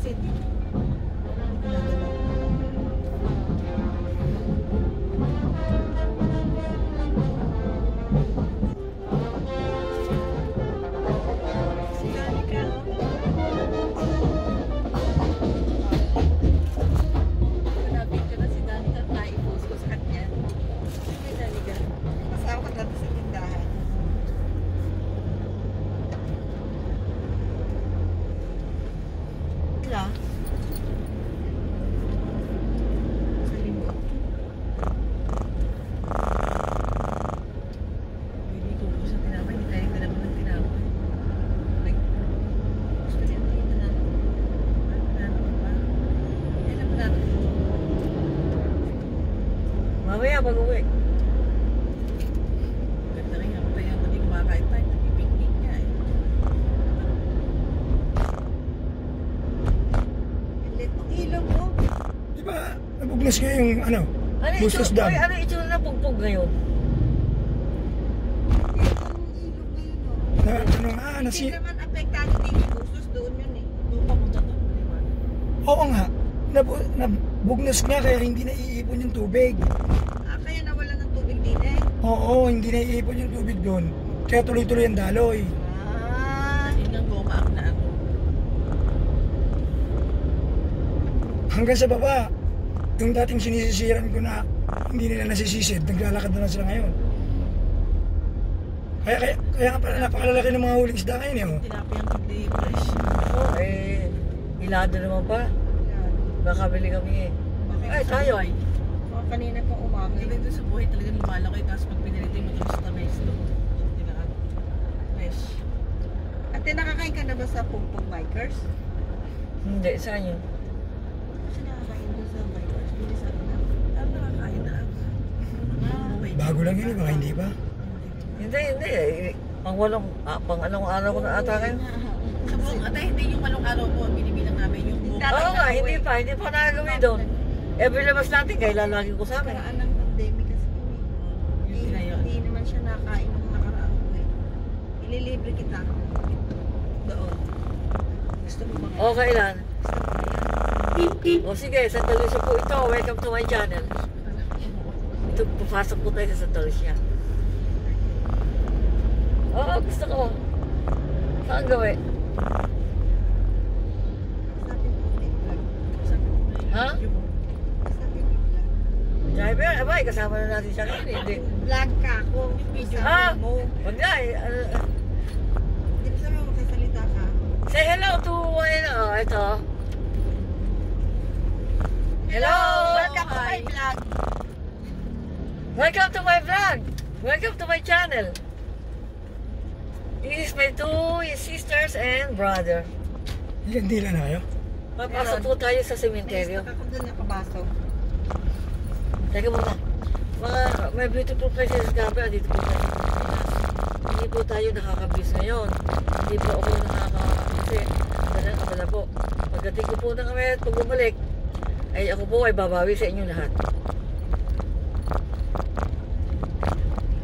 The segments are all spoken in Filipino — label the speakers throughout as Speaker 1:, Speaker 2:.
Speaker 1: Kasi hindi ko nadala. Si Danica, hanapin ko na si Danica at naipost ko sa kanya. Si Danica, kasama ka dati sa tindahan. Ila? Sa linggo. Hindi ko sa tinapay, hindi tayo dalawa ng tinapay. Gusto niya tayo na natin. Ano ba? Kailan ba natin?
Speaker 2: Mamaya pag-uwi.
Speaker 1: Ganda rin ako tayo hindi kumakain tayo. Nagpipiknik niya eh. Lit ng ilong mo.
Speaker 3: Di ba, nabugnas nga yung ano,
Speaker 2: Ano
Speaker 3: Bustos
Speaker 2: ito?
Speaker 3: Dam.
Speaker 2: Ay, ano ito na pugpog ngayon?
Speaker 1: Lit ang ilong ngayon.
Speaker 3: Na, ano nga,
Speaker 1: Hindi naman apektado din yung usos doon yun eh. Doon pamunta doon.
Speaker 3: oo nga, nabugnas nga kaya hindi naiipon yung tubig.
Speaker 1: Kaya nawala ng tubig din eh.
Speaker 3: Oo, hindi naiipon yung tubig doon. Kaya tuloy-tuloy ang daloy.
Speaker 1: Yun ang gumaak na ako.
Speaker 3: Hanggang sa baba, yung dating sinisisiran ko na hindi nila nasisisid, naglalakad na lang sila ngayon. Kaya nga pala napakalalaki ng mga huling isda ngayon eh. Oh.
Speaker 1: Tinapay ang hindi fresh.
Speaker 2: Oh, hilado naman pa. Baka bili kami eh. Ay, tayo ay.
Speaker 1: Kanina pang umaga. Hindi doon sa buhay talagang lumalaki. Tapos pag pinalito yung matamis na mais doon. Fresh. Ate, nakakain ka na ba sa Pungpong Bikers?
Speaker 2: Hindi, saan yun?
Speaker 1: Kasi nakakain doon sa Bikers. Hindi sa na. Nakakain na ako.
Speaker 3: Bago lang yun eh, baka hindi pa.
Speaker 2: Hindi. Pang anong araw ko na ata kayo.
Speaker 1: Sa buong ate, hindi yung walong araw po. Binibilang namin yung buong.
Speaker 2: Oo nga, hindi pa nakagawin doon. Every labas natin, kailan lagi ko sa amin.
Speaker 1: Karaan ng pandemic kasi hindi naman siya nakain ng nakaraang buhay. Ililibre kita. Doon. Gusto mo mga
Speaker 2: O, kailan? O sige, Santa Lucia po ito. Welcome to my channel. Ito, papasok po tayo sa Santa Lucia. Oo, gusto ko. Saan gawin? Ha? Driver? Abay, kasama na natin siya ngayon. Hindi.
Speaker 1: Vlog ka ako. Video mo.
Speaker 2: Wag na eh.
Speaker 1: Hindi ba sabi mo magsasalita ka?
Speaker 2: Say hello to ito. Hello!
Speaker 1: Welcome to my vlog.
Speaker 2: Welcome to my vlog! Welcome to my channel. This is my two sisters and brother.
Speaker 3: Hindi na kayo.
Speaker 2: Papasok po tayo sa sementeryo.
Speaker 1: May ako doon nakabaso.
Speaker 2: Teka muna. May beautiful places sa camera. Dito po tayo. Hindi po tayo nakakabis ngayon. Hindi po ako kasi abala po. Pagdating ko po ng kami at pag bumalik, ay ako po ay babawi sa inyo lahat.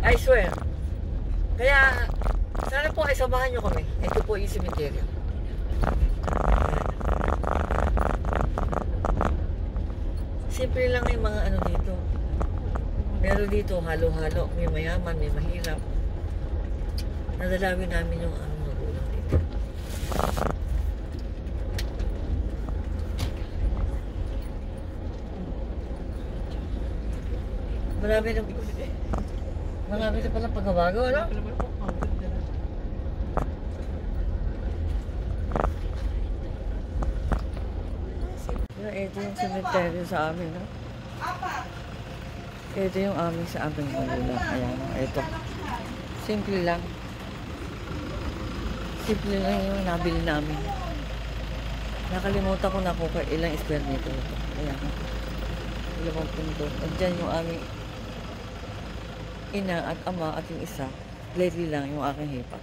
Speaker 2: I swear. Kaya, sana po ay samahan nyo kami. Ito po yung cemetery. Simple lang yung mga ano dito. Pero dito, halo-halo. May mayaman, may mahirap. Nadalawin namin yung ano magulang dito. Marami na palang pagbabago, ano? Ito yung cemetery sa amin, no? Ito yung amin sa aming magulang. Ayan, ito. Simple lang. Simple lang yung nabili namin. Nakalimutan ko na kung ilang square meter ito. Ayan. 50. At dyan yung aming ina at ama at yung isa. Lately lang yung aking hipa.